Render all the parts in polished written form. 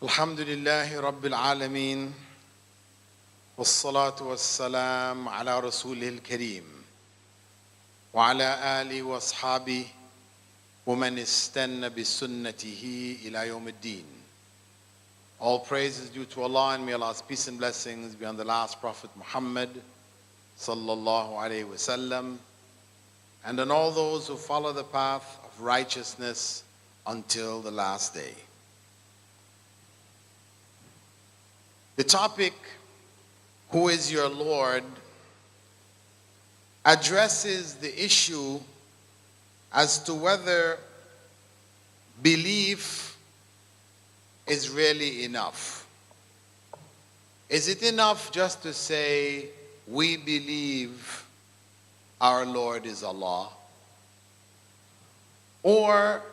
الحمد لله رب العالمين والصلاة والسلام على رسوله الكريم وعلى آله وأصحابه ومن استنى بسنته إلى يوم الدين. All praise is due to Allah, and may Allah's peace and blessings be on the last Prophet Muhammad sallallahu alaihi wasallam, and on all those who follow the path of righteousness until the last day. The topic, Who is Your Lord, addresses the issue as to whether belief is really enough. Is it enough just to say, we believe our Lord is Allah? Or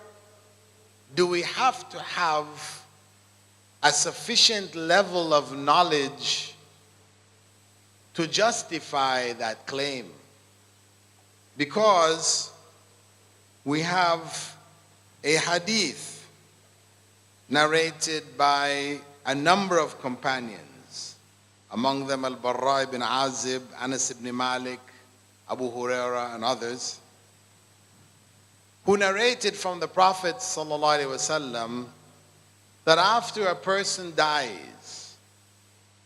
do we have to have a sufficient level of knowledge to justify that claim? Because we have a hadith narrated by a number of companions, among them Al-Barra ibn Azib, Anas ibn Malik, Abu Huraira, and others, who narrated from the Prophet sallallahu alaihi wasallam that after a person dies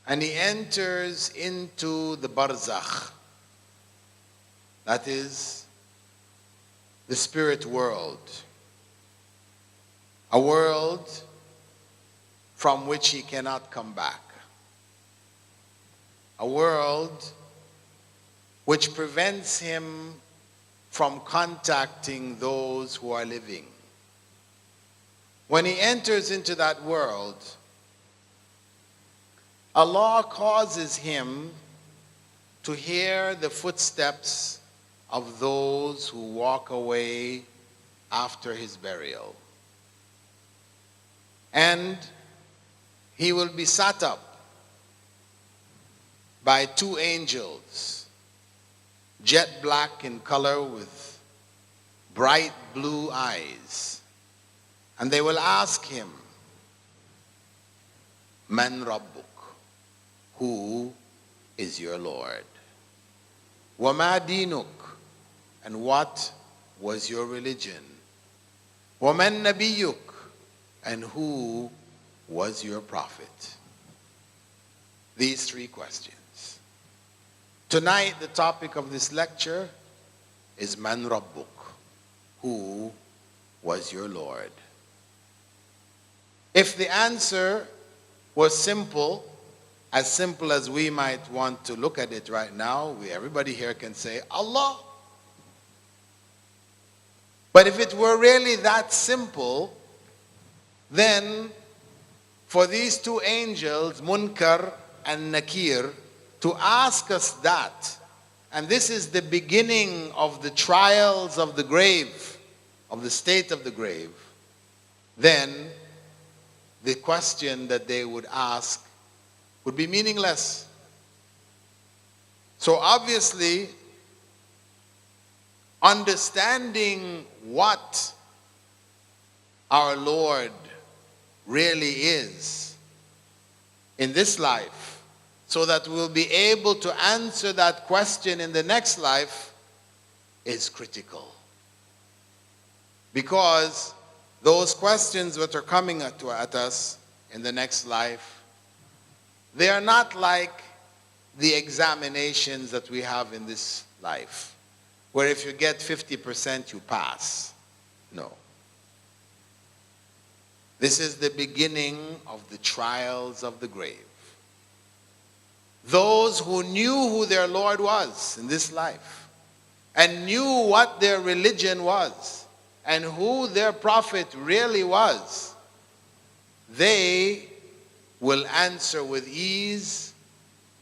and he enters into the barzakh, that is the spirit world, a world from which he cannot come back, a world which prevents him from contacting those who are living. When he enters into that world, Allah causes him to hear the footsteps of those who walk away after his burial. And he will be sat up by two angels, jet black in color with bright blue eyes. And they will ask him, Man Rabbuk? Who is your Lord? Wama dinuk? And what was your religion? Waman nabiyuk? And who was your prophet? These three questions. Tonight, the topic of this lecture is Man Rabbuk? Who was your Lord? If the answer was simple as we might want to look at it right now, everybody here can say, Allah. But if it were really that simple, then for these two angels, Munkar and Nakir, to ask us that, and this is the beginning of the trials of the grave, of the state of the grave, then the question that they would ask would be meaningless. So obviously, understanding what our Lord really is in this life, so that we'll be able to answer that question in the next life, is critical. Because those questions that are coming at us in the next life, they are not like the examinations that we have in this life, where if you get 50%, you pass. No. This is the beginning of the trials of the grave. Those who knew who their Lord was in this life, and knew what their religion was, and who their prophet really was, they will answer with ease,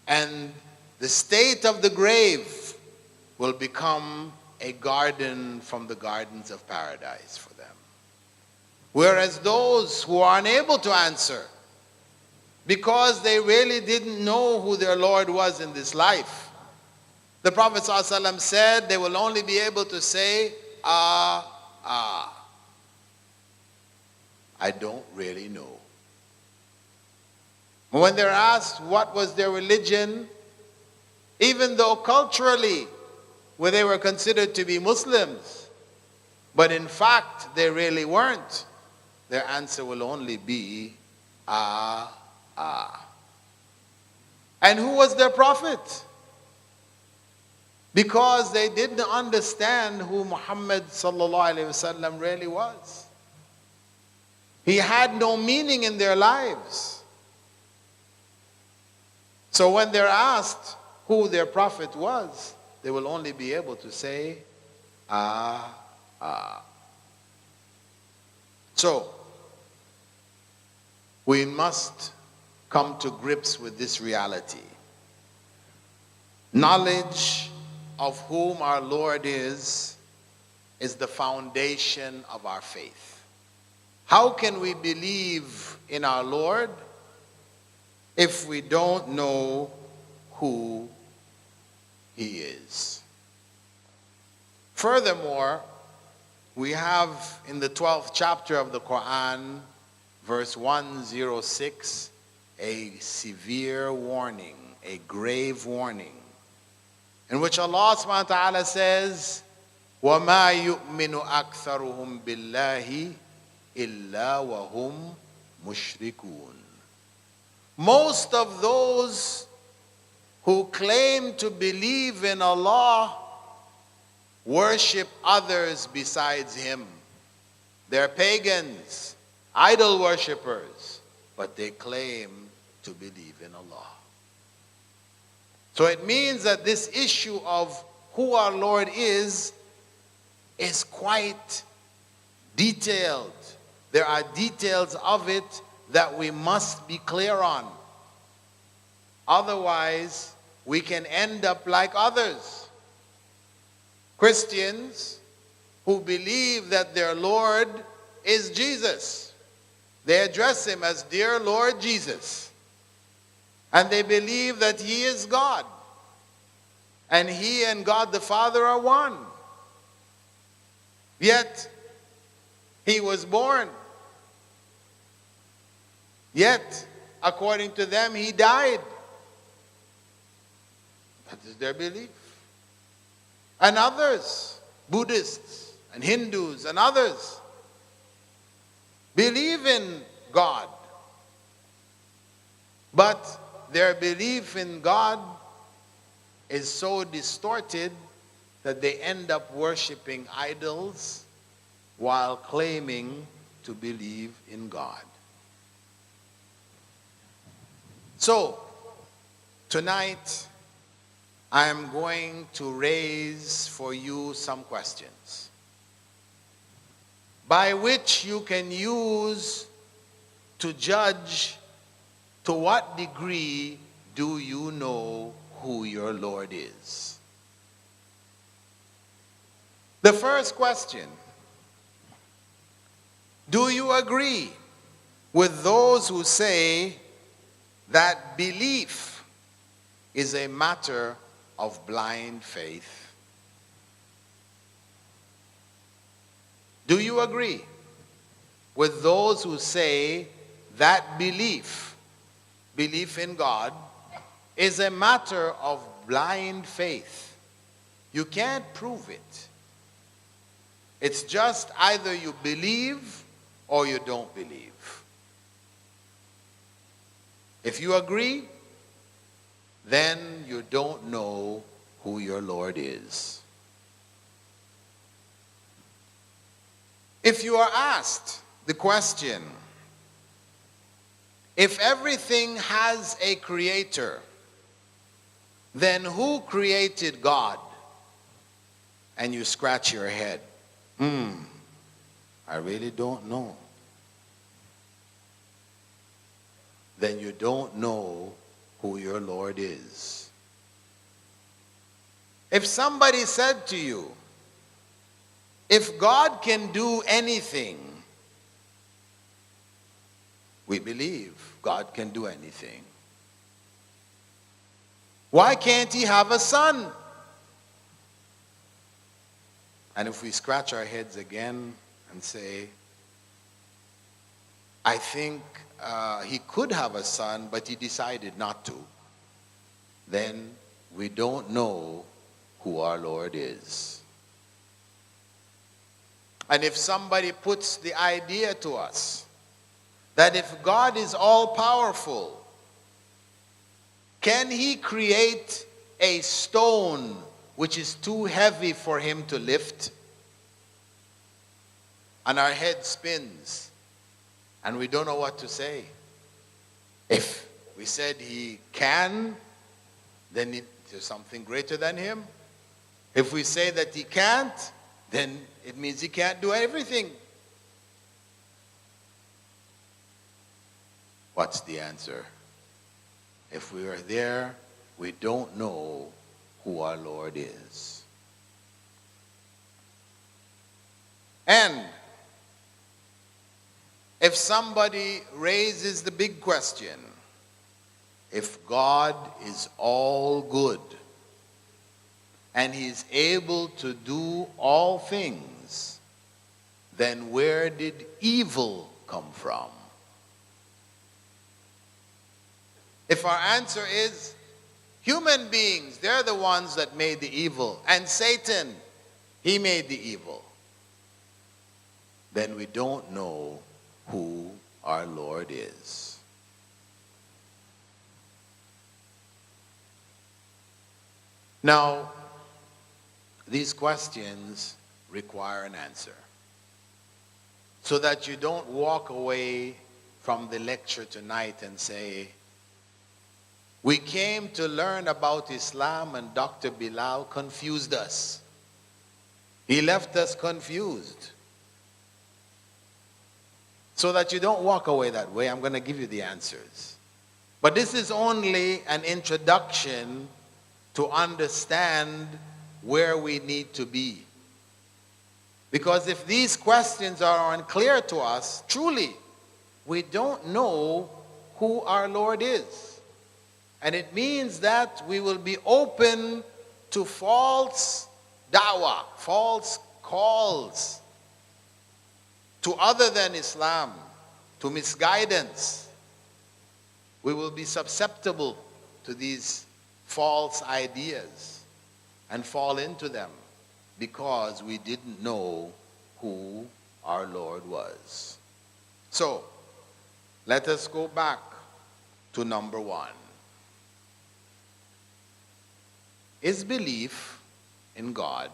and the state of the grave will become a garden from the gardens of paradise for them. Whereas those who are unable to answer, because they really didn't know who their Lord was in this life, the Prophet ﷺ said they will only be able to say, I don't really know. When they're asked what was their religion, even though culturally where they were considered to be Muslims, but in fact they really weren't, their answer will only be, ah. And who was their prophet? Because they didn't understand who Muhammad sallallahu alaihi wasallam really was. He had no meaning in their lives. So when they're asked who their prophet was, they will only be able to say, So, we must come to grips with this reality. Knowledge of whom our Lord is the foundation of our faith. How can we believe in our Lord if we don't know who He is? Furthermore, we have in the 12th chapter of the Quran, verse 106, a severe warning, a grave warning, in which Allah subhanahu wa ta'ala says, وَمَا يُؤْمِنُ أَكْثَرُهُمْ بِاللَّهِ إِلَّا وَهُمْ مُشْرِكُونَ. Most of those who claim to believe in Allah worship others besides Him. They're pagans, idol worshippers, but they claim to believe in Allah. So it means that this issue of who our Lord is quite detailed. There are details of it that we must be clear on. Otherwise, we can end up like others. Christians who believe that their Lord is Jesus. They address Him as dear Lord Jesus. And they believe that He is God. And He and God the Father are one. Yet, He was born. Yet, according to them, He died. That is their belief. And others, Buddhists and Hindus and others, believe in God. But their belief in God is so distorted that they end up worshiping idols while claiming to believe in God. So, tonight, I am going to raise for you some questions by which you can use to judge to what degree do you know who your Lord is. The first question: do you agree with those who say that belief is a matter of blind faith? Do you agree with those who say that belief in God, is a matter of blind faith? You can't prove it. It's just either you believe or you don't believe. If you agree, then you don't know who your Lord is. If you are asked the question, if everything has a creator, then who created God? And you scratch your head. I really don't know. Then you don't know who your Lord is. If somebody said to you, if God can do anything, we believe God can do anything. Why can't He have a son? And if we scratch our heads again and say, I think he could have a son, but he decided not to, then we don't know who our Lord is. And if somebody puts the idea to us that if God is all powerful, can he create a stone which is too heavy for him to lift? And our head spins and we don't know what to say. If we said he can, then there's something greater than him. If we say that he can't, then it means he can't do everything. What's the answer? If we are there, we don't know who our Lord is. And if somebody raises the big question, if God is all good and he's able to do all things, then where did evil come from? If our answer is human beings, they're the ones that made the evil, and Satan, he made the evil, then we don't know who our Lord is. Now, these questions require an answer, so that you don't walk away from the lecture tonight and say, we came to learn about Islam and Dr. Bilal confused us. He left us confused. So that you don't walk away that way, I'm going to give you the answers. But this is only an introduction to understand where we need to be. Because if these questions are unclear to us, truly, we don't know who our Lord is. And it means that we will be open to false da'wah, false calls to other than Islam, to misguidance. We will be susceptible to these false ideas and fall into them because we didn't know who our Lord was. So, let us go back to number one. Is belief in God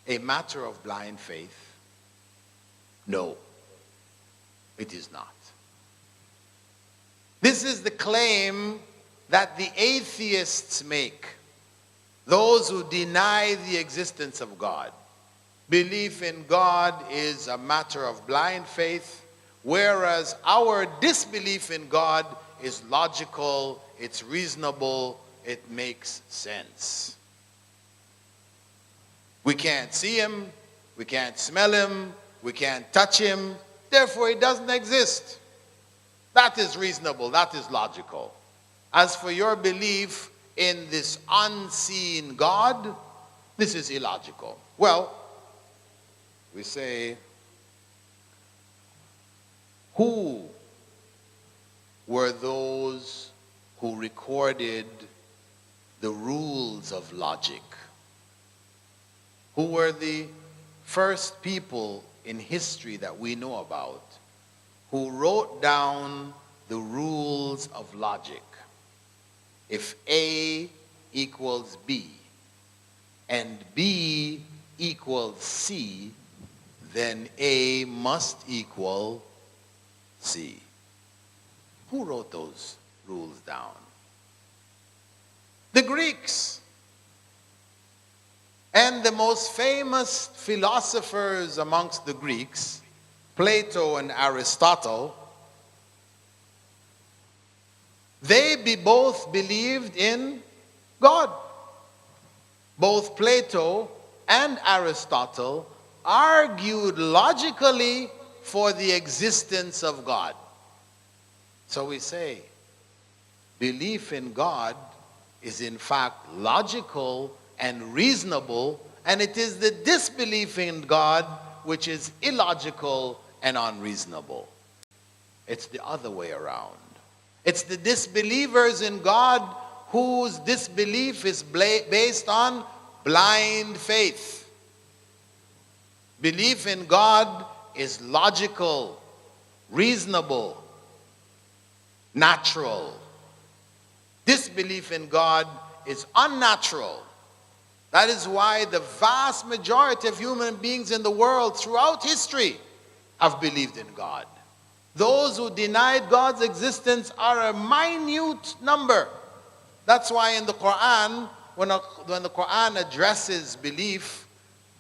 a matter of blind faith? No, it is not. This is the claim that the atheists make, those who deny the existence of God. Belief in God is a matter of blind faith, whereas our disbelief in God is logical, it's reasonable, it makes sense. We can't see him, we can't smell him, we can't touch him, therefore he doesn't exist. That is reasonable, that is logical. As for your belief in this unseen God, this is illogical. Well, we say, who were those who recorded the rules of logic? Who were the first people in history that we know about who wrote down the rules of logic? If A equals B and B equals C, then A must equal C. Who wrote those rules down? The Greeks. And the most famous philosophers amongst the Greeks, Plato and Aristotle, they both believed in God. Both Plato and Aristotle argued logically for the existence of God. So we say, belief in God is in fact logical and reasonable, and it is the disbelief in God which is illogical and unreasonable. It's the other way around. It's the disbelievers in God whose disbelief is based on blind faith. Belief in God is logical, reasonable, natural. Disbelief in God is unnatural. That is why the vast majority of human beings in the world throughout history have believed in God. Those who denied God's existence are a minute number. That's why in the Quran, when the Quran addresses belief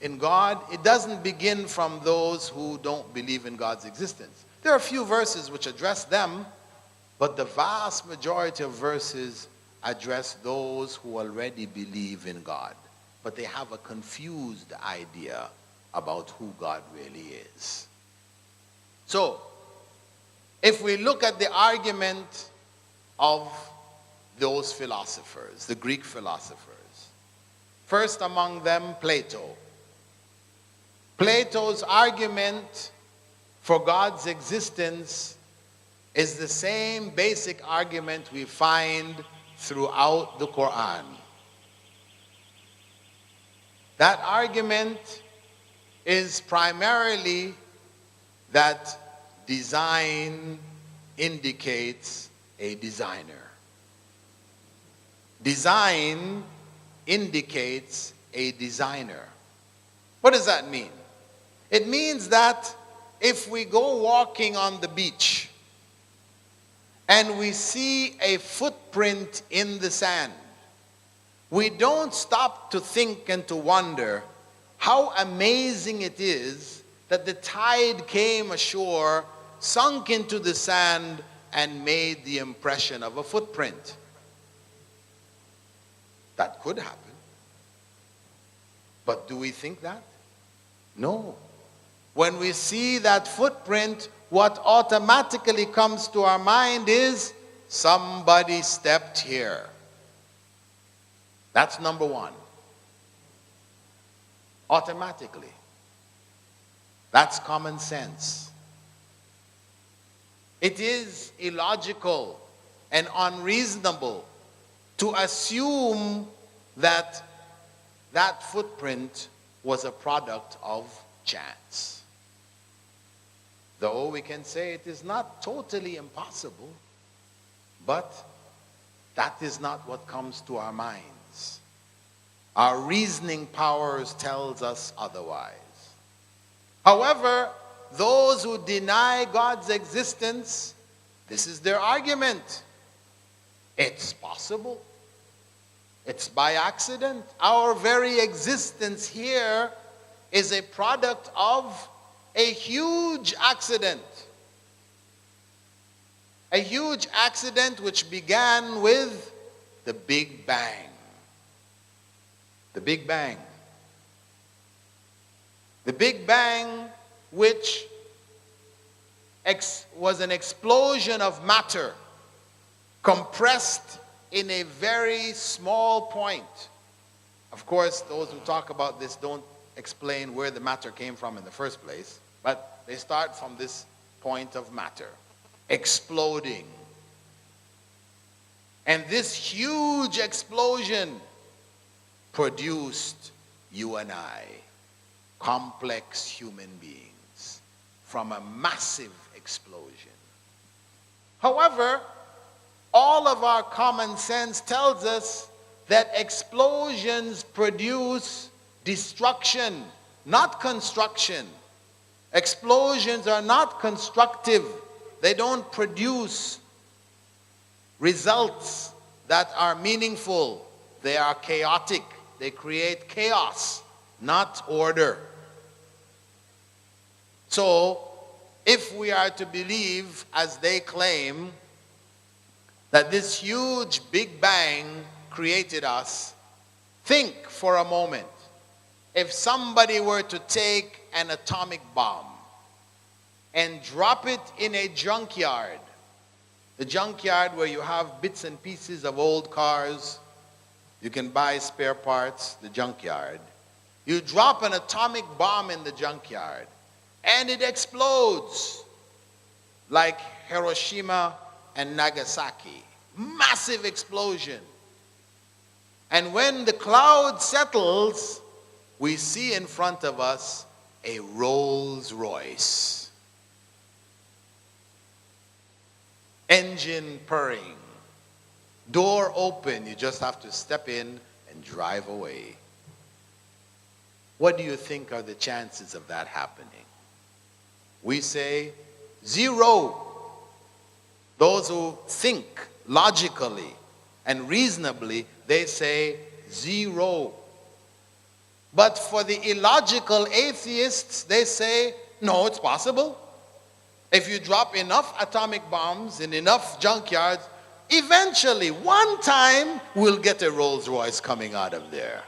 in God, it doesn't begin from those who don't believe in God's existence. There are a few verses which address them, but the vast majority of verses address those who already believe in God, but they have a confused idea about who God really is. So, if we look at the argument of those philosophers, the Greek philosophers, first among them Plato. Plato's argument for God's existence is the same basic argument we find throughout the Quran. That argument is primarily that design indicates a designer. Design indicates a designer. What does that mean? It means that if we go walking on the beach and we see a footprint in the sand, we don't stop to think and to wonder how amazing it is that the tide came ashore, sunk into the sand, and made the impression of a footprint. That could happen. But do we think that? No. When we see that footprint, what automatically comes to our mind is somebody stepped here. That's number one. Automatically. That's common sense. It is illogical and unreasonable to assume that that footprint was a product of chance. Though we can say it is not totally impossible, but that is not what comes to our minds. Our reasoning powers tells us otherwise. However, those who deny God's existence, this is their argument. It's possible. It's by accident. Our very existence here is a product of a huge accident. A huge accident which began with the Big Bang. The Big Bang. The Big Bang, which was an explosion of matter compressed in a very small point. Of course, those who talk about this don't explain where the matter came from in the first place, but they start from this point of matter exploding. And this huge explosion produced you and I, complex human beings, from a massive explosion. However, all of our common sense tells us that explosions produce destruction, not construction. Explosions are not constructive. They don't produce results that are meaningful. They are chaotic. They create chaos, not order. So, if we are to believe, as they claim, that this huge Big Bang created us, think for a moment. If somebody were to take an atomic bomb and drop it in a junkyard, the junkyard where you have bits and pieces of old cars, you can buy spare parts, the junkyard. You drop an atomic bomb in the junkyard and it explodes like Hiroshima and Nagasaki. Massive explosion. And when the cloud settles, we see in front of us a Rolls Royce. Engine purring. Door open. You just have to step in and drive away. What do you think are the chances of that happening? We say 0. Those who think logically and reasonably, they say 0. But for the illogical atheists, they say, no, it's possible. If you drop enough atomic bombs in enough junkyards, eventually, one time, we'll get a Rolls Royce coming out of there.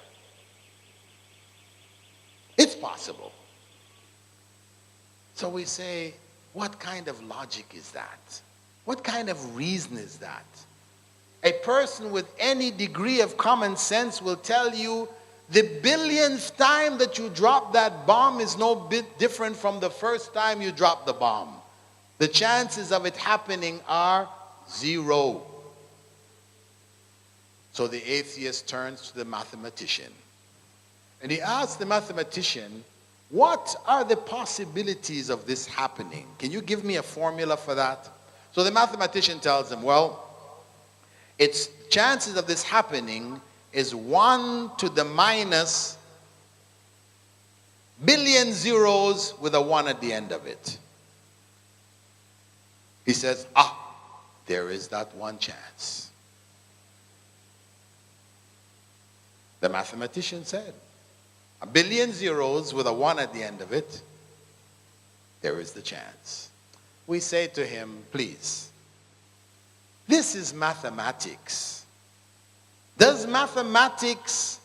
It's possible. So we say, what kind of logic is that? What kind of reason is that? A person with any degree of common sense will tell you the billionth time that you drop that bomb is no bit different from the first time you dropped the bomb. The chances of it happening are 0. So the atheist turns to the mathematician. And he asks the mathematician, what are the possibilities of this happening? Can you give me a formula for that? So the mathematician tells him, well, its chances of this happening is 1 to the minus billion zeros with a 1 at the end of it. He says, there is that one chance. The mathematician said, 1 billion zeros with a 1 at the end of it, there is the chance. We say to him, please, this is mathematics. Does mathematics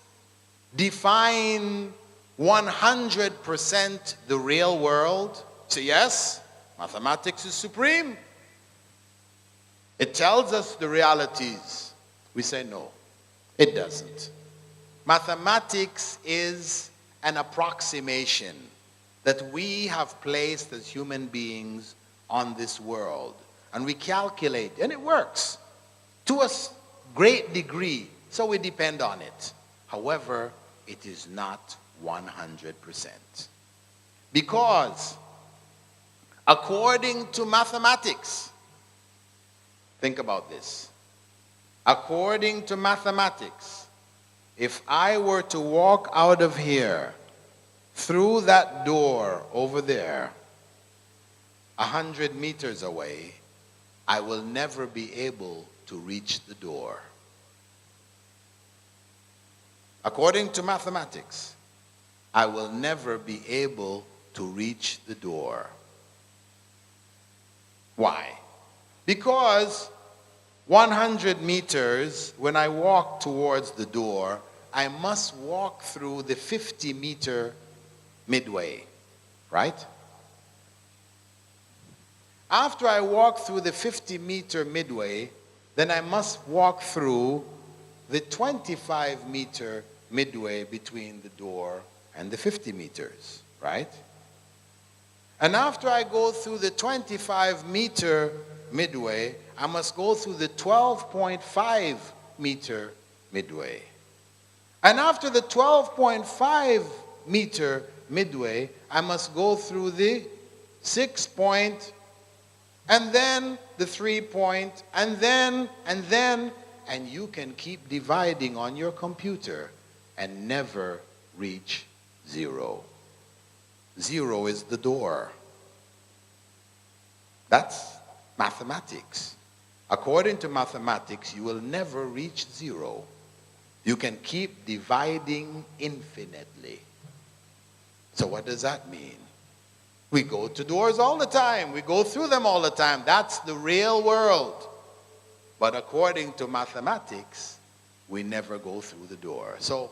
define 100% the real world? So yes, mathematics is supreme. It tells us the realities. We say no, it doesn't. Mathematics is an approximation that we have placed as human beings on this world. And we calculate, and it works to a great degree, so we depend on it. However, it is not 100%. Because according to mathematics, think about this. According to mathematics, if I were to walk out of here through that door over there, 100 meters away, I will never be able to reach the door. According to mathematics, I will never be able to reach the door. Why? Because 100 meters, when I walk towards the door, I must walk through the 50-meter midway, right? After I walk through the 50-meter midway, then I must walk through the 25-meter midway between the door and the 50 meters, right? And after I go through the 25-meter midway, I must go through the 12.5-meter midway. And after the 12.5-meter midway, I must go through the 6-point, and then the 3-point, and then, and you can keep dividing on your computer and never reach 0. 0 is the door. That's mathematics. According to mathematics, you will never reach 0. You can keep dividing infinitely. So what does that mean? We go to doors all the time. We go through them all the time. That's the real world. But according to mathematics, we never go through the door. So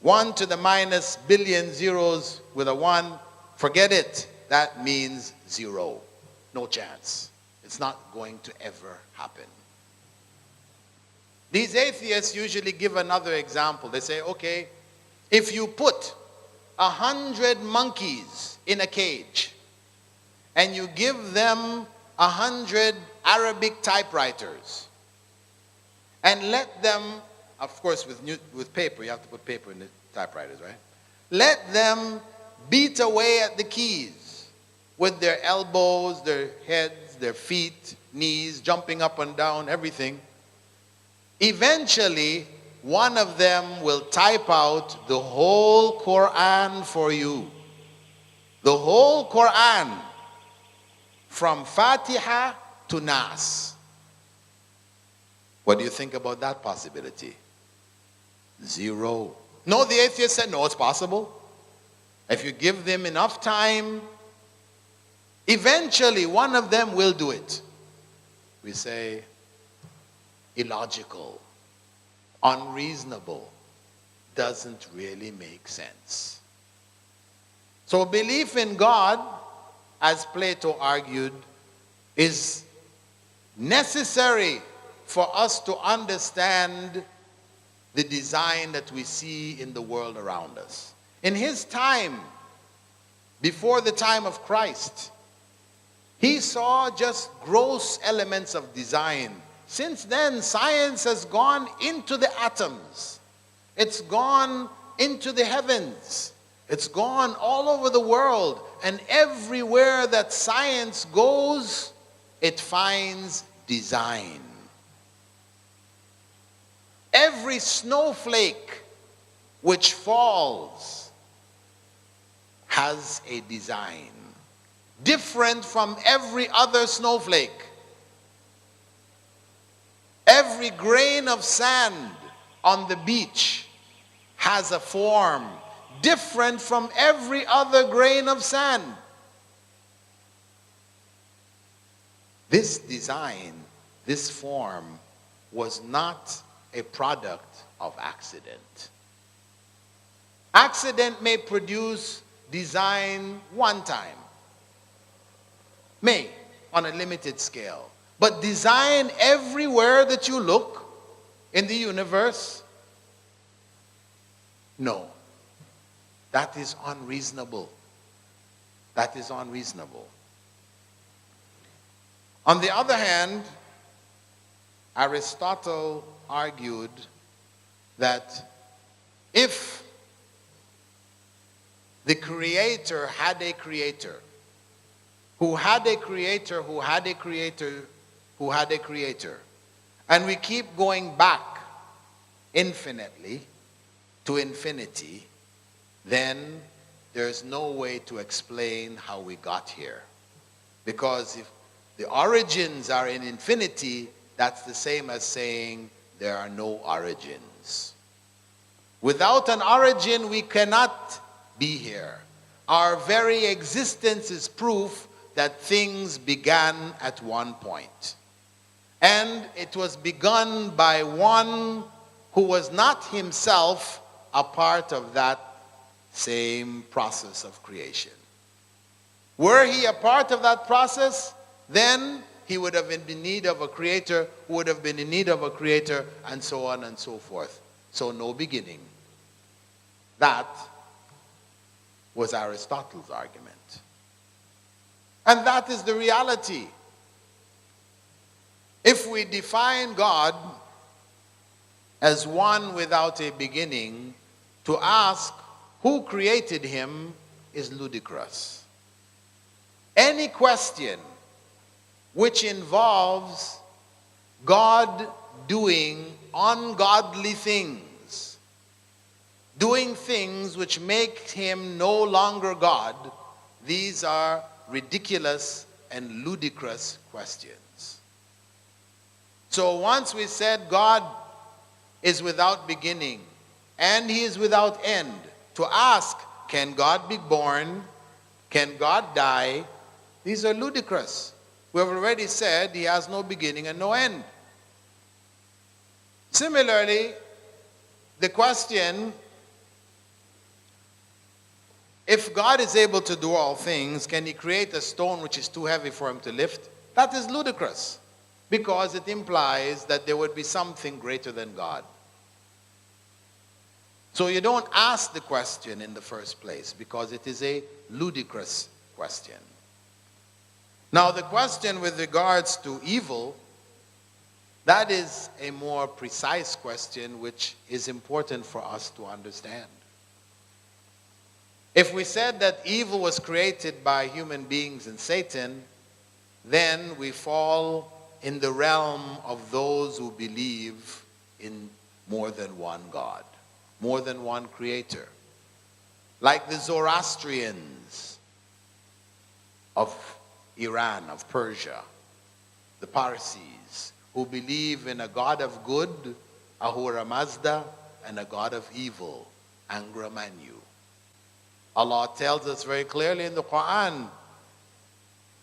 1 to the minus billion zeros with a 1, forget it. That means 0. No chance. It's not going to ever happen. These atheists usually give another example. They say, okay, if you put 100 monkeys in a cage and you give them 100 Arabic typewriters and let them, of course with paper, you have to put paper in the typewriters, right? Let them beat away at the keys with their elbows, their heads, their feet, knees, jumping up and down, everything. Eventually, one of them will type out the whole Quran for you. The whole Quran, from Fatiha to Nas. What do you think about that possibility? Zero. No, the atheist said, no, it's possible. If you give them enough time, eventually one of them will do it. We say, illogical, unreasonable, doesn't really make sense. So belief in God, as Plato argued, is necessary for us to understand the design that we see in the world around us. In his time, before the time of Christ, he saw just gross elements of design. Since then, science has gone into the atoms. It's gone into the heavens. It's gone all over the world. And everywhere that science goes, it finds design. Every snowflake which falls has a design, different from every other snowflake. Every grain of sand on the beach has a form different from every other grain of sand. This design, this form, was not a product of accident. Accident may produce design one time, may, on a limited scale. But design everywhere that you look in the universe, no. That is unreasonable. That is unreasonable. On the other hand, Aristotle argued that if the Creator had a creator, who had a creator, who had a creator, who had a creator, and we keep going back infinitely to infinity, then there's no way to explain how we got here. Because if the origins are in infinity, that's the same as saying there are no origins. Without an origin, we cannot be here. Our very existence is proof that things began at one point. And it was begun by one who was not himself a part of that same process of creation. Were he a part of that process, then he would have been in need of a creator, who would have been in need of a creator, and so on and so forth. So no beginning. That was Aristotle's argument. And that is the reality. If we define God as one without a beginning, to ask who created him is ludicrous. Any question which involves God doing ungodly things, doing things which make him no longer God, these are ridiculous and ludicrous questions. So once we said God is without beginning and he is without end, to ask, can God be born? Can God die? These are ludicrous. We have already said he has no beginning and no end. Similarly, the question, if God is able to do all things, can he create a stone which is too heavy for him to lift? That is ludicrous, because it implies that there would be something greater than God. So you don't ask the question in the first place, because it is a ludicrous question. Now the question with regards to evil, that is a more precise question which is important for us to understand. If we said that evil was created by human beings and Satan, then we fall in the realm of those who believe in more than one God, more than one creator. Like the Zoroastrians of Iran, of Persia, the Parsis, who believe in a God of good, Ahura Mazda, and a God of evil, Angra Mainyu. Allah tells us very clearly in the Quran,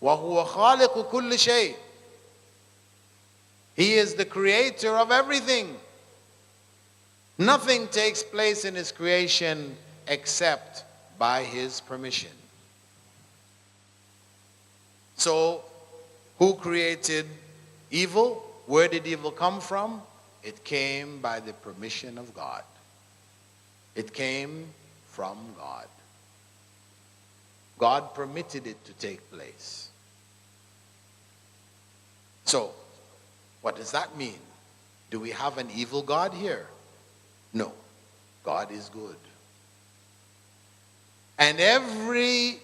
وَهُوَ خَالِقُ كُلِّ شَيْءٍ. He is the creator of everything. Nothing takes place in His creation except by His permission. So, who created evil? Where did evil come from? It came by the permission of God. It came from God. God permitted it to take place. So, what does that mean? Do we have an evil God here? No. God is good. And every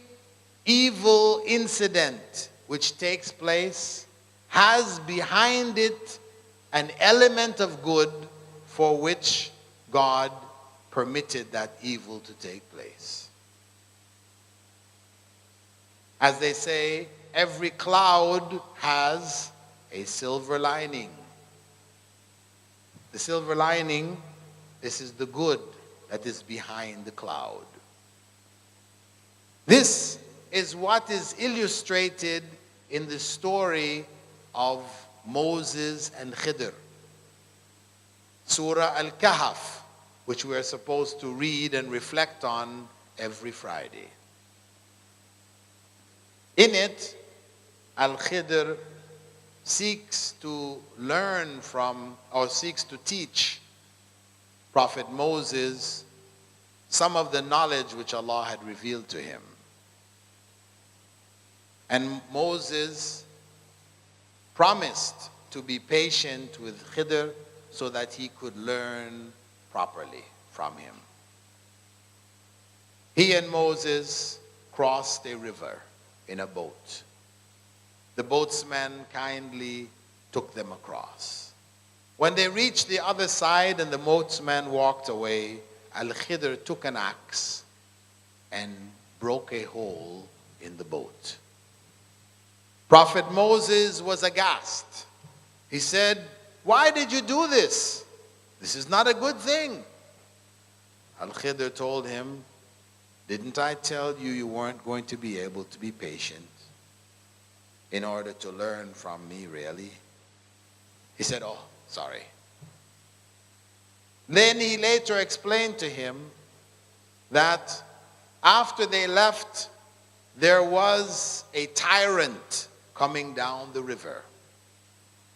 evil incident which takes place has behind it an element of good for which God permitted that evil to take place. As they say, every cloud has a silver lining. The silver lining, this is the good that is behind the cloud. This is what is illustrated in the story of Moses and Khidr. Surah Al-Kahf, which we are supposed to read and reflect on every Friday. In it, Al-Khidr seeks to learn from, or seeks to teach Prophet Moses some of the knowledge which Allah had revealed to him. And Moses promised to be patient with Khidr so that he could learn properly from him. He and Moses crossed a river in a boat. The boatsman kindly took them across. When they reached the other side and the boatsman walked away, Al-Khidr took an axe and broke a hole in the boat. Prophet Moses was aghast. He said, "Why did you do this? This is not a good thing." Al-Khidr told him, "Didn't I tell you you weren't going to be able to be patient in order to learn from me, really?" He said, "Oh, sorry." Then he later explained to him that after they left, there was a tyrant coming down the river.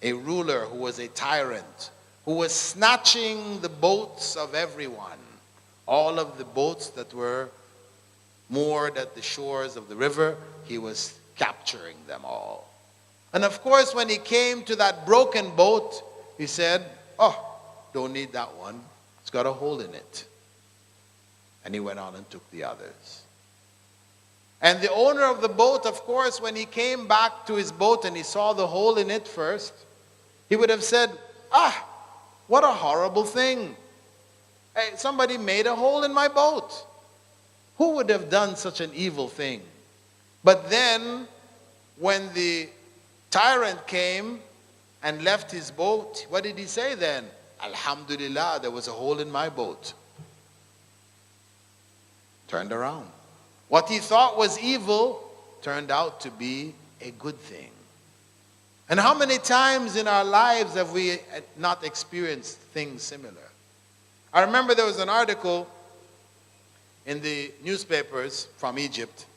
A ruler who was a tyrant, who was snatching the boats of everyone. All of the boats that were moored at the shores of the river, he was capturing them all. And of course, when he came to that broken boat, he said, "Oh, don't need that one. It's got a hole in it." And he went on and took the others. And the owner of the boat, of course, when he came back to his boat and he saw the hole in it first, he would have said, "Ah, what a horrible thing. Hey, somebody made a hole in my boat. Who would have done such an evil thing?" But then, when the tyrant came and left his boat, what did he say then? "Alhamdulillah, there was a hole in my boat." Turned around. What he thought was evil turned out to be a good thing. And how many times in our lives have we not experienced things similar? I remember there was an article in the newspapers from Egypt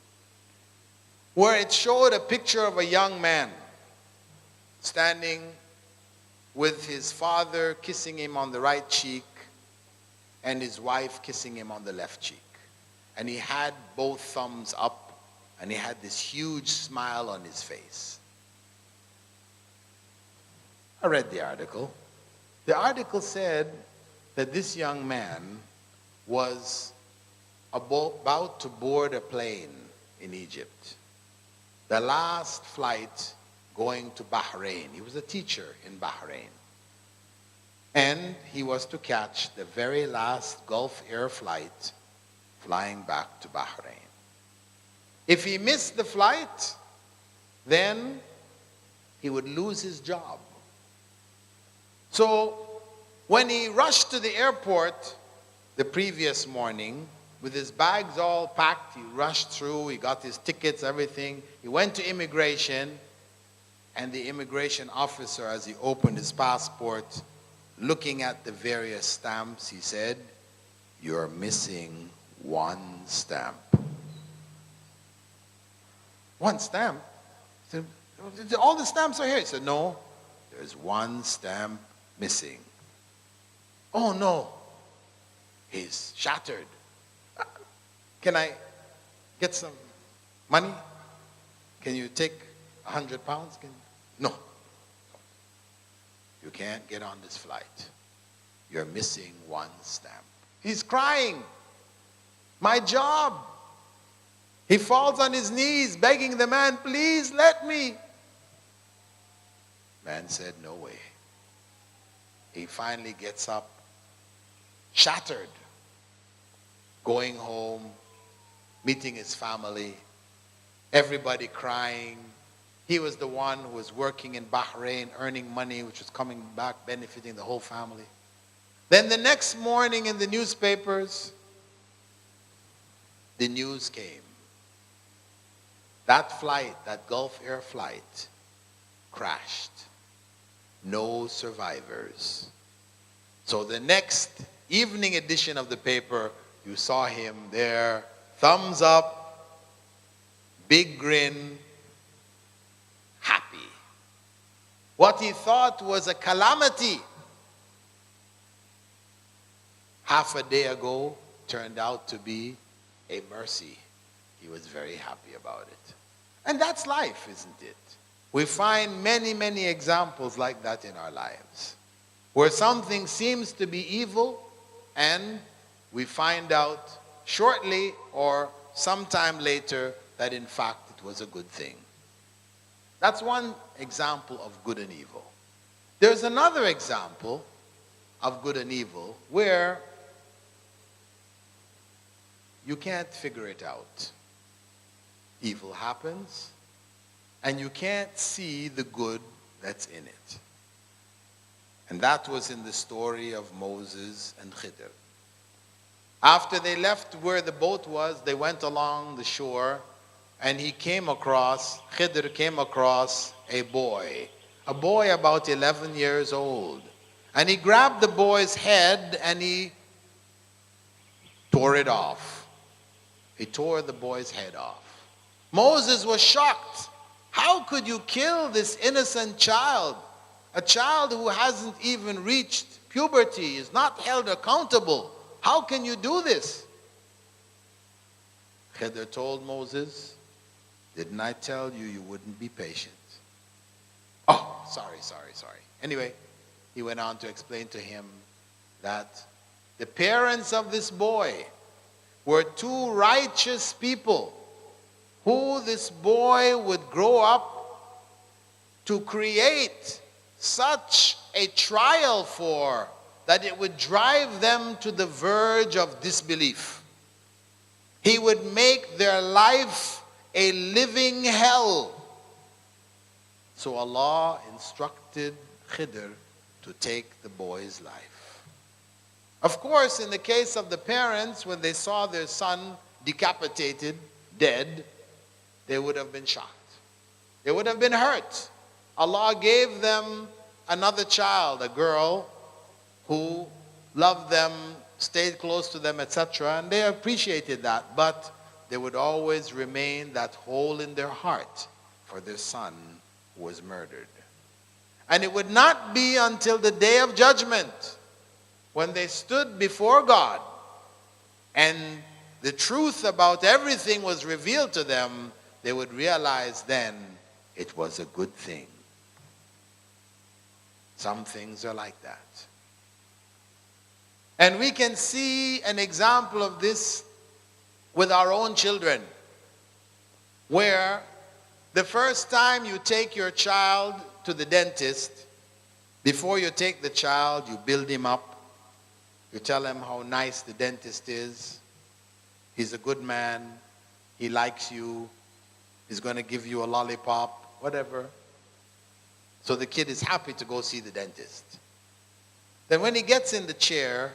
where it showed a picture of a young man standing with his father kissing him on the right cheek and his wife kissing him on the left cheek. And he had both thumbs up and he had this huge smile on his face. I read the article. The article said that this young man was about to board a plane in Egypt. The last flight going to Bahrain. He was a teacher in Bahrain. And he was to catch the very last Gulf Air flight flying back to Bahrain. If he missed the flight, then he would lose his job. So when he rushed to the airport the previous morning, with his bags all packed, he rushed through, he got his tickets, everything. He went to immigration, and the immigration officer, as he opened his passport, looking at the various stamps, he said, "You're missing one stamp." One stamp? He said, "All the stamps are here." He said, "No, there's one stamp missing." "Oh no." He's shattered. "Can I get some money? Can you take 100 pounds? No. You can't get on this flight. You're missing one stamp." He's crying. My job. He falls on his knees begging the man, "Please let me." Man said, "No way." He finally gets up, shattered, going home, meeting his family, everybody crying. He was the one who was working in Bahrain, earning money, which was coming back, benefiting the whole family. Then the next morning in the newspapers, the news came. That flight, that Gulf Air flight, crashed. No survivors. So the next evening edition of the paper, you saw him there, thumbs up, big grin, happy. What he thought was a calamity half a day ago turned out to be a mercy. He was very happy about it. And that's life, isn't it? We find many, many examples like that in our lives, where something seems to be evil and we find out shortly or sometime later that in fact it was a good thing. That's one example of good and evil. There's another example of good and evil where you can't figure it out. Evil happens, and you can't see the good that's in it. And that was in the story of Moses and Khidr. After they left where the boat was, they went along the shore, and Khidr came across a boy about 11 years old. And he grabbed the boy's head and he tore it off. He tore the boy's head off. Moses was shocked. How could you kill this innocent child? A child who hasn't even reached puberty, is not held accountable. How can you do this? Khidr told Moses, "Didn't I tell you you wouldn't be patient?" "Oh, sorry. Anyway, he went on to explain to him that the parents of this boy were two righteous people who this boy would grow up to create such a trial for that it would drive them to the verge of disbelief. He would make their life a living hell. So Allah instructed Khidr to take the boy's life. Of course, in the case of the parents, when they saw their son decapitated, dead, they would have been shocked. They would have been hurt. Allah gave them another child, a girl, who loved them, stayed close to them, etc. And they appreciated that. But there would always remain that hole in their heart for their son who was murdered. And it would not be until the day of judgment, when they stood before God and the truth about everything was revealed to them, they would realize then it was a good thing. Some things are like that. And we can see an example of this with our own children, where the first time you take your child to the dentist, before you take the child, you build him up. You tell him how nice the dentist is. He's a good man. He likes you. He's going to give you a lollipop, whatever. So the kid is happy to go see the dentist. Then when he gets in the chair,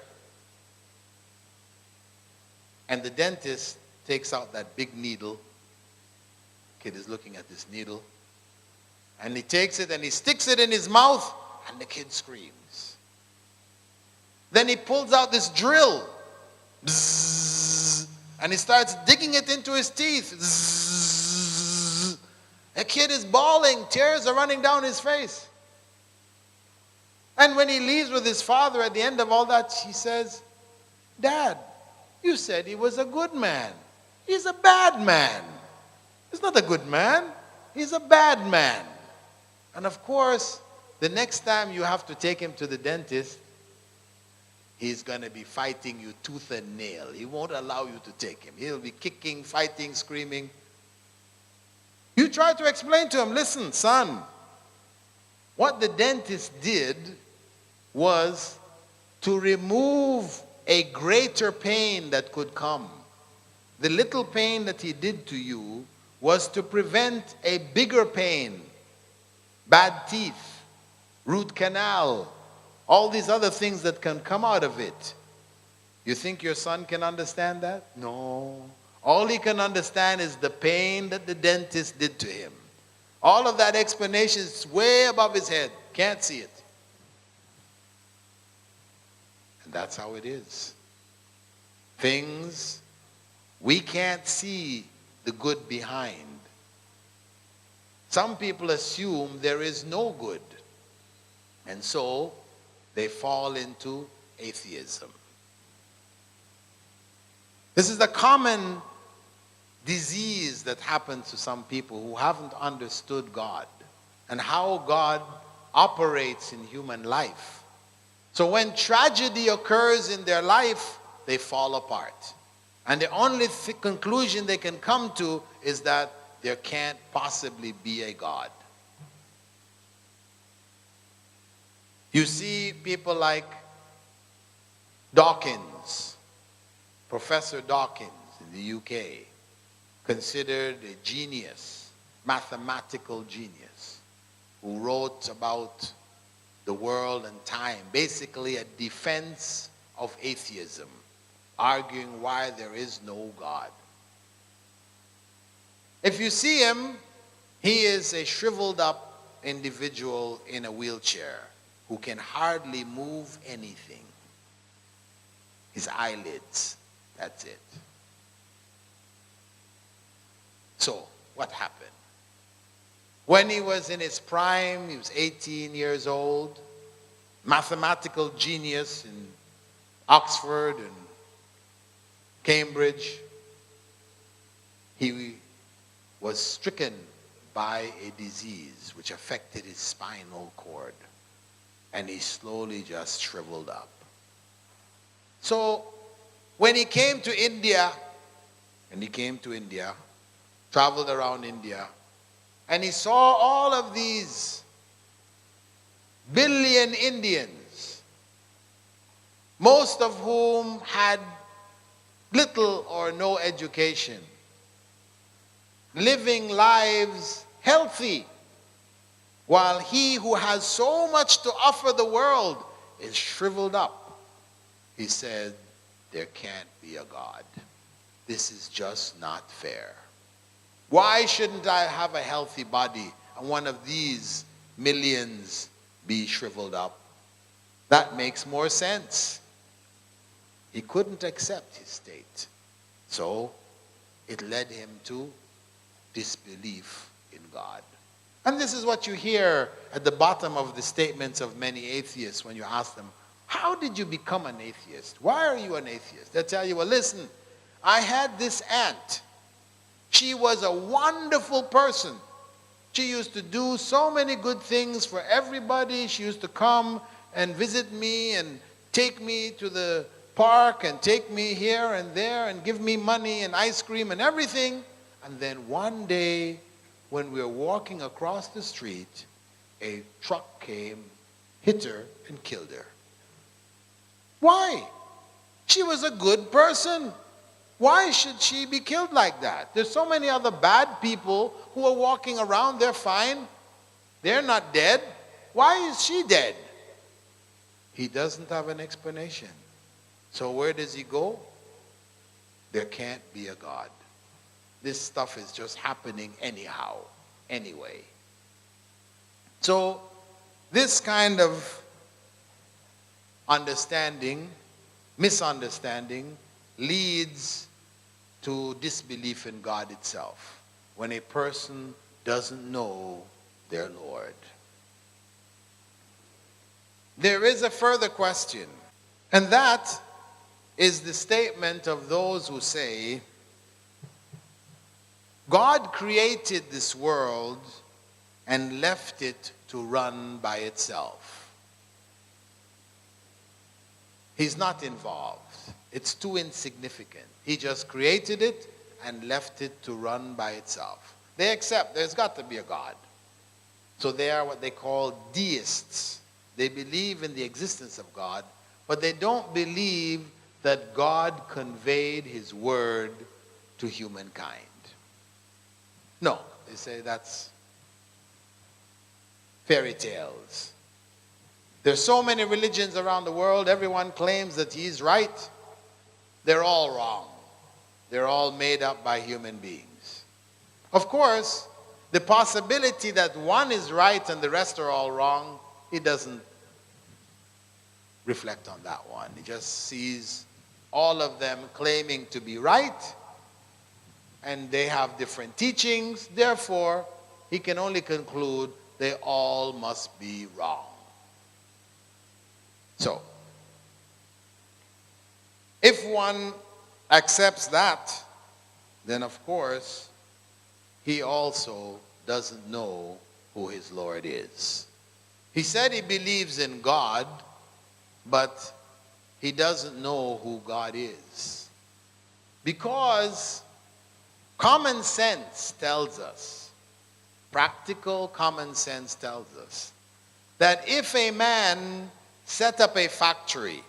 and the dentist takes out that big needle, kid is looking at this needle, and he takes it and he sticks it in his mouth, and the kid screams. Then he pulls out this drill, bzzz, and he starts digging it into his teeth. Bzzz. The kid is bawling, tears are running down his face. And when he leaves with his father at the end of all that, he says, "Dad, you said he was a good man. He's a bad man. He's not a good man. He's a bad man." And of course, the next time you have to take him to the dentist, he's going to be fighting you tooth and nail. He won't allow you to take him. He'll be kicking, fighting, screaming. You try to explain to him, "Listen, son, what the dentist did was to remove a greater pain that could come. The little pain that he did to you was to prevent a bigger pain, bad teeth, root canal, all these other things that can come out of it." You think your son can understand that? No. All he can understand is the pain that the dentist did to him. All of that explanation is way above his head. Can't see it. And that's how it is. Things we can't see the good behind. Some people assume there is no good, and so they fall into atheism. This is the common disease that happens to some people who haven't understood God and how God operates in human life. So when tragedy occurs in their life, they fall apart. And the only conclusion they can come to is that there can't possibly be a God. You see people like Dawkins, Professor Dawkins in the UK, considered a genius, mathematical genius, who wrote about the world and time, basically a defense of atheism, arguing why there is no God. If you see him, he is a shriveled up individual in a wheelchair who can hardly move anything. His eyelids, that's it. So, what happened? When he was in his prime, he was 18 years old, mathematical genius in Oxford and Cambridge. He was stricken by a disease which affected his spinal cord, and he slowly just shriveled up. So when he came to India, traveled around India, and he saw all of these billion Indians, most of whom had little or no education, living lives healthy, while he who has so much to offer the world is shriveled up. He said, there can't be a God. This is just not fair. Why shouldn't I have a healthy body and one of these millions be shriveled up? That makes more sense. He couldn't accept his state. So it led him to disbelief in God. And this is what you hear at the bottom of the statements of many atheists when you ask them, how did you become an atheist? Why are you an atheist? They tell you, well, listen, I had this aunt She was a wonderful person. She used to do so many good things for everybody. She used to come and visit me and take me to the park and take me here and there and give me money and ice cream and everything. And then one day, when we were walking across the street, a truck came, hit her, and killed her. Why? She was a good person. Why should she be killed like that? There's so many other bad people who are walking around. They're fine. They're not dead. Why is she dead? He doesn't have an explanation. So where does he go? There can't be a God. This stuff is just happening anyhow, anyway. So this kind of misunderstanding, leads to disbelief in God itself when a person doesn't know their Lord. There is a further question, and that is the statement of those who say, God created this world and left it to run by itself. He's not involved. It's too insignificant. He just created it and left it to run by itself. They accept there's got to be a God. So they are what they call deists. They believe in the existence of God, but they don't believe that God conveyed his word to humankind. No, they say that's fairy tales. There's so many religions around the world. Everyone claims that he's right. They're all wrong. They're all made up by human beings. Of course, the possibility that one is right and the rest are all wrong, he doesn't reflect on that one. He just sees all of them claiming to be right, and they have different teachings. Therefore, he can only conclude they all must be wrong. So, if one accepts that, then of course, he also doesn't know who his Lord is. He said he believes in God, but he doesn't know who God is. Because common sense tells us, practical common sense tells us, that if a man set up a factory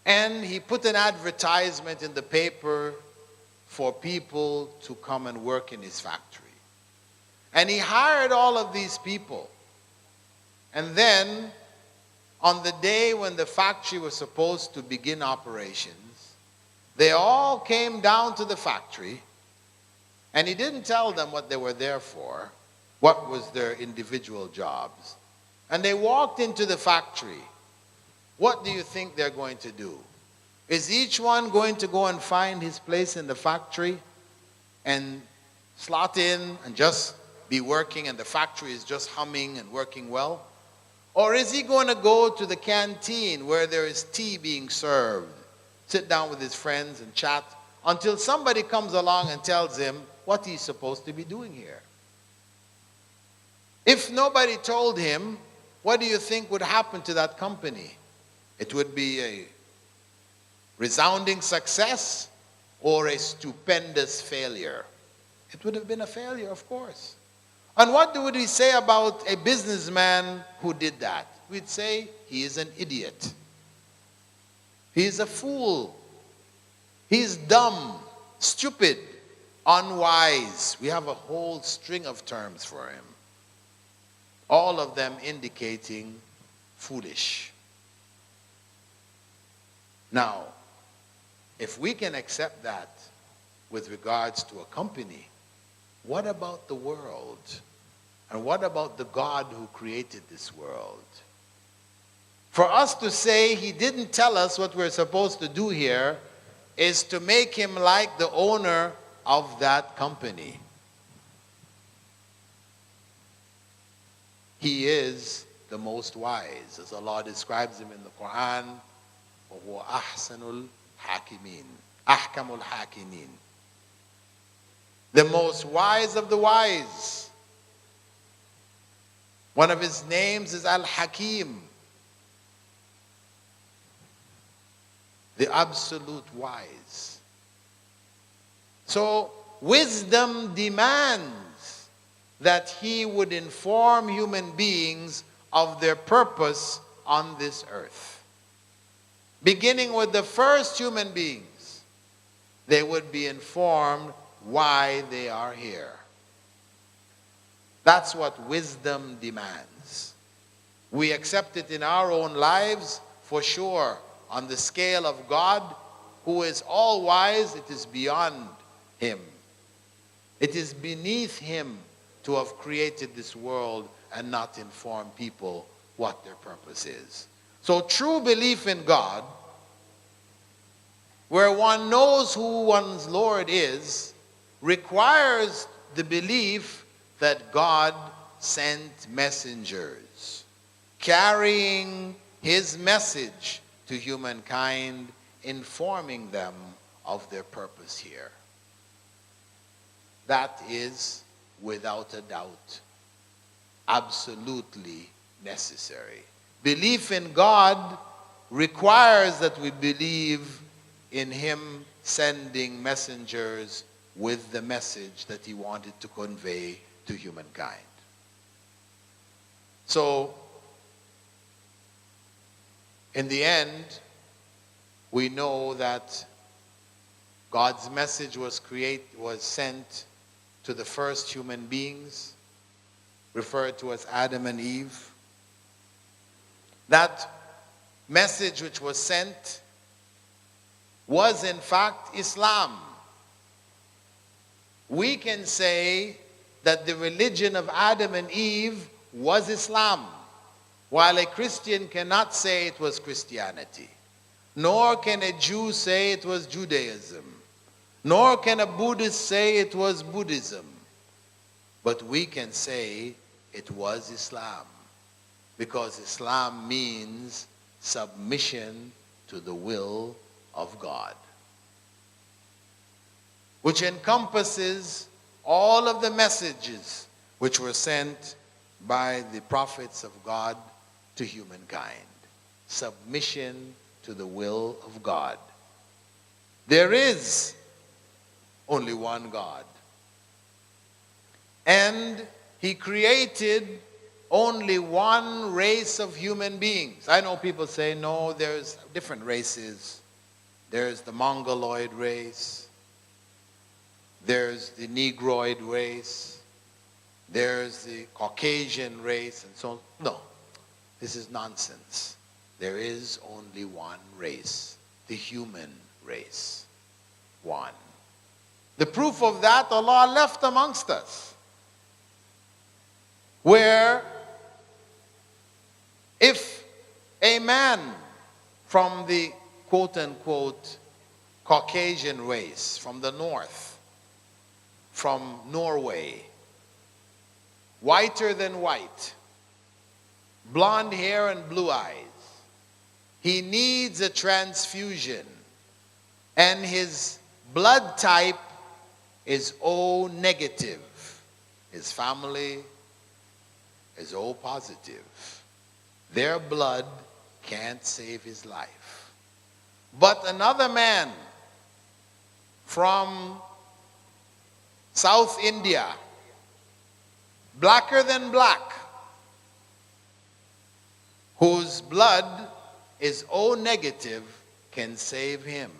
and he put an advertisement in the paper for people to come and work in his factory, and he hired all of these people, and then on the day when the factory was supposed to begin operations, they all came down to the factory, and he didn't tell them what they were there for, what was their individual jobs. And they walked into the factory. What do you think they're going to do? Is each one going to go and find his place in the factory and slot in and just be working and the factory is just humming and working well? Or is he going to go to the canteen where there is tea being served, sit down with his friends and chat until somebody comes along and tells him what he's supposed to be doing here? If nobody told him, what do you think would happen to that company? It would be a resounding success or a stupendous failure. It would have been a failure, of course. And what would we say about a businessman who did that? We'd say he is an idiot. He is a fool. He is dumb, stupid, unwise. We have a whole string of terms for him. All of them indicating foolish. Now, if we can accept that with regards to a company, what about the world? And what about the God who created this world? For us to say he didn't tell us what we're supposed to do here is to make him like the owner of that company. He is the most wise, as Allah describes him in the Quran. وَهُوَ أَحْسَنُ الْحَاكِمِينَ أَحْكَمُ الْحَاكِمِينَ. the most wise of the wise. One of his names is Al-Hakim, the absolute wise. So wisdom demands that he would inform human beings of their purpose on this earth. Beginning with the first human beings, they would be informed why they are here. That's what wisdom demands. We accept it in our own lives, for sure. On the scale of God, who is all wise, it is beyond him. It is beneath him to have created this world and not inform people what their purpose is. So true belief in God, where one knows who one's Lord is, requires the belief that God sent messengers carrying his message to humankind, informing them of their purpose here. That is, without a doubt, absolutely necessary. Belief in God requires that we believe in him sending messengers with the message that he wanted to convey to humankind. So, in the end, we know that God's message was sent to the first human beings, referred to as Adam and Eve. That message which was sent was in fact Islam. We can say that the religion of Adam and Eve was Islam, while a Christian cannot say it was Christianity, nor can a Jew say it was Judaism, nor can a Buddhist say it was Buddhism. But we can say it was Islam, because Islam means submission to the will of God, which encompasses all of the messages which were sent by the prophets of God to humankind. Submission to the will of God. There is only one God, and he created only one race of human beings. I know people say, no, there's different races. There's the Mongoloid race, there's the Negroid race, there's the Caucasian race, and so on. No, this is nonsense. There is only one race, the human race. One. The proof of that Allah left amongst us, where if a man from the quote-unquote Caucasian race, from the north, from Norway, whiter than white, blonde hair and blue eyes, he needs a transfusion, and his blood type is O negative. His family is O positive. Their blood can't save his life. But another man from South India, blacker than black, whose blood is O negative, can save him.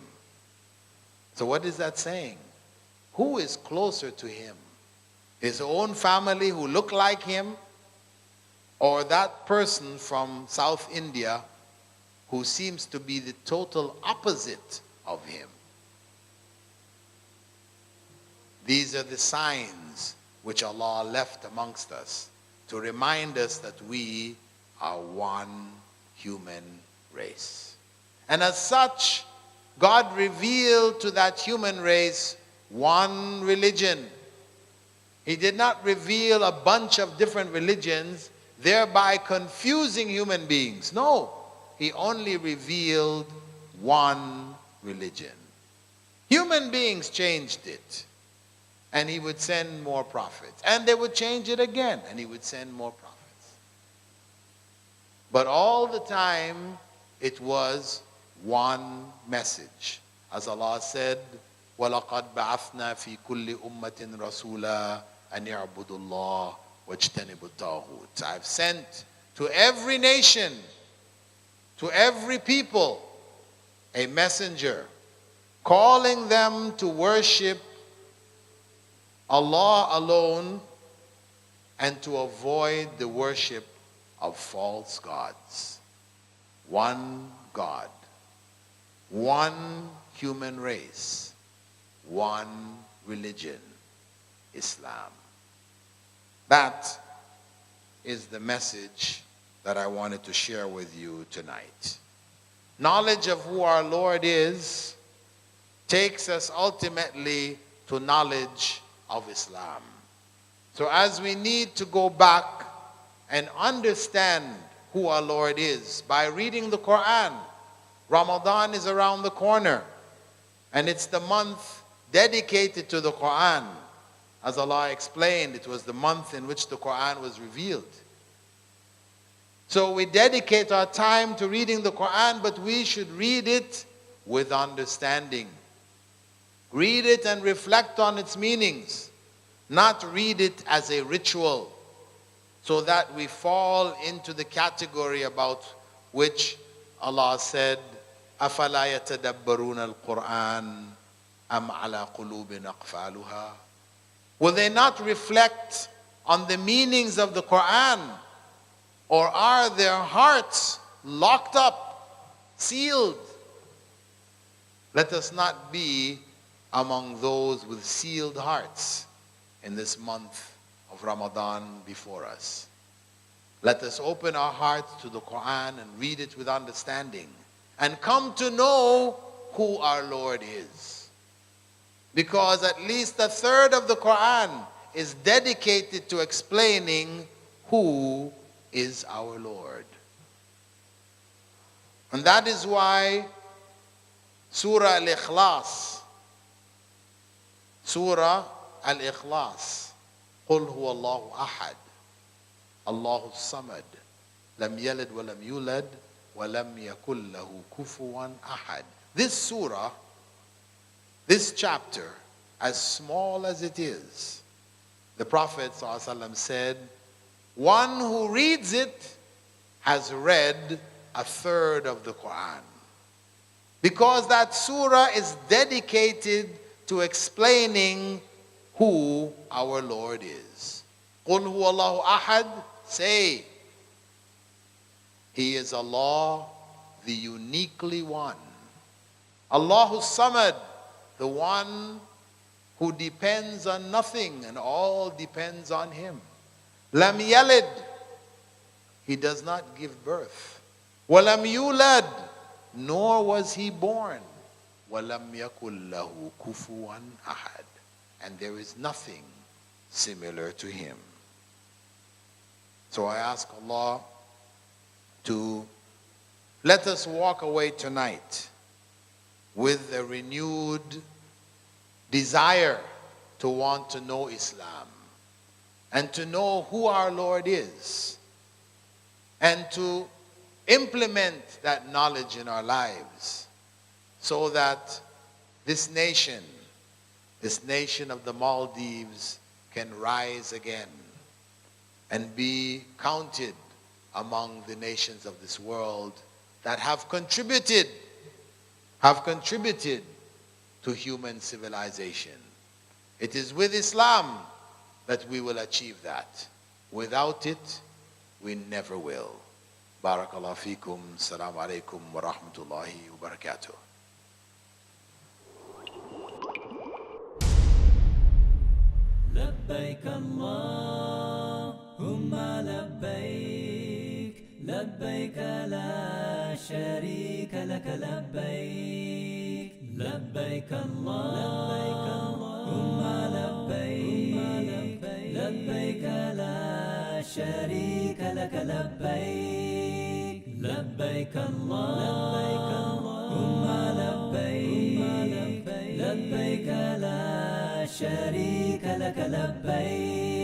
So what is that saying? Who is closer to him? His own family who look like him, or that person from South India who seems to be the total opposite of him? These are the signs which Allah left amongst us to remind us that we are one human race. And as such, God revealed to that human race one religion. He did not reveal a bunch of different religions, thereby confusing human beings. No, he only revealed one religion. Human beings changed it. and he would send more prophets. And they would change it again, and he would send more prophets. But all the time, it was one message. As Allah said, وَلَقَدْ بَعَثْنَا فِي كُلِّ أُمَّةٍ رَسُولًا أَنْ يَعْبُدُوا اللَّهَ وَاجْتَنِبُوا الطَّاغُوتَ. I've sent to every nation, to every people, a messenger, calling them to worship Allah alone and to avoid the worship of false gods. One God, one human race, one religion, Islam. That is the message that I wanted to share with you tonight. Knowledge of who our Lord is takes us ultimately to knowledge of Islam. So as we need to go back and understand who our Lord is by reading the Quran, Ramadan is around the corner, and it's the month dedicated to the Quran. As Allah explained, it was the month in which the Quran was revealed. So we dedicate our time to reading the Quran, but we should read it with understanding. Read it and reflect on its meanings, not read it as a ritual, so that we fall into the category about which Allah said, أَفَلَا يَتَدَبَّرُونَ الْقُرْآنَ أَمْ عَلَى قُلُوبٍ أَقْفَالُهَا. Will they not reflect on the meanings of the Quran? Or are their hearts locked up, sealed? Let us not be among those with sealed hearts in this month of Ramadan before us. Let us open our hearts to the Quran and read it with understanding and come to know who our Lord is. Because at least a third of the Quran is dedicated to explaining who is our Lord. And that is why Surah Al-Ikhlas, Surah Al-Ikhlas, قُلْ هُوَ اللَّهُ أَحَدٌ اللَّهُ الصَّمَدُ لَمْ يَلِدْ وَلَمْ يُولَدْ وَلَمْ يَكُنْ لَهُ كُفُوًا أَحَدٌ. This surah, this chapter, as small as it is, the Prophet ﷺ said, one who reads it has read a third of the Quran. Because that surah is dedicated to explaining who our Lord is. قُلْ هُوَ اللَّهُ أَحَدٌ. Say, He is Allah, the uniquely one. Allahu Samad, the one who depends on nothing and all depends on Him. Lam yalid, He does not give birth. Walam yulad, nor was He born. Walam yakul lahu kufuwan ahad. And there is nothing similar to Him. So I ask Allah to let us walk away tonight with a renewed desire to want to know Islam and to know who our Lord is and to implement that knowledge in our lives so that this nation of the Maldives can rise again and be counted among the nations of this world that have contributed to human civilization. It is with Islam that we will achieve that. Without it, we never will. Barakallahu feekum. Assalamu alaikum wa rahmatullahi wa barakatuh. لبيك اللهم لبيك لبيك لا شريك لك لبيك لبيك اللهم لبيك لبيك لا شريك لك لبيك لبيك اللهم لبيك لبيك لا شريك لك لبيك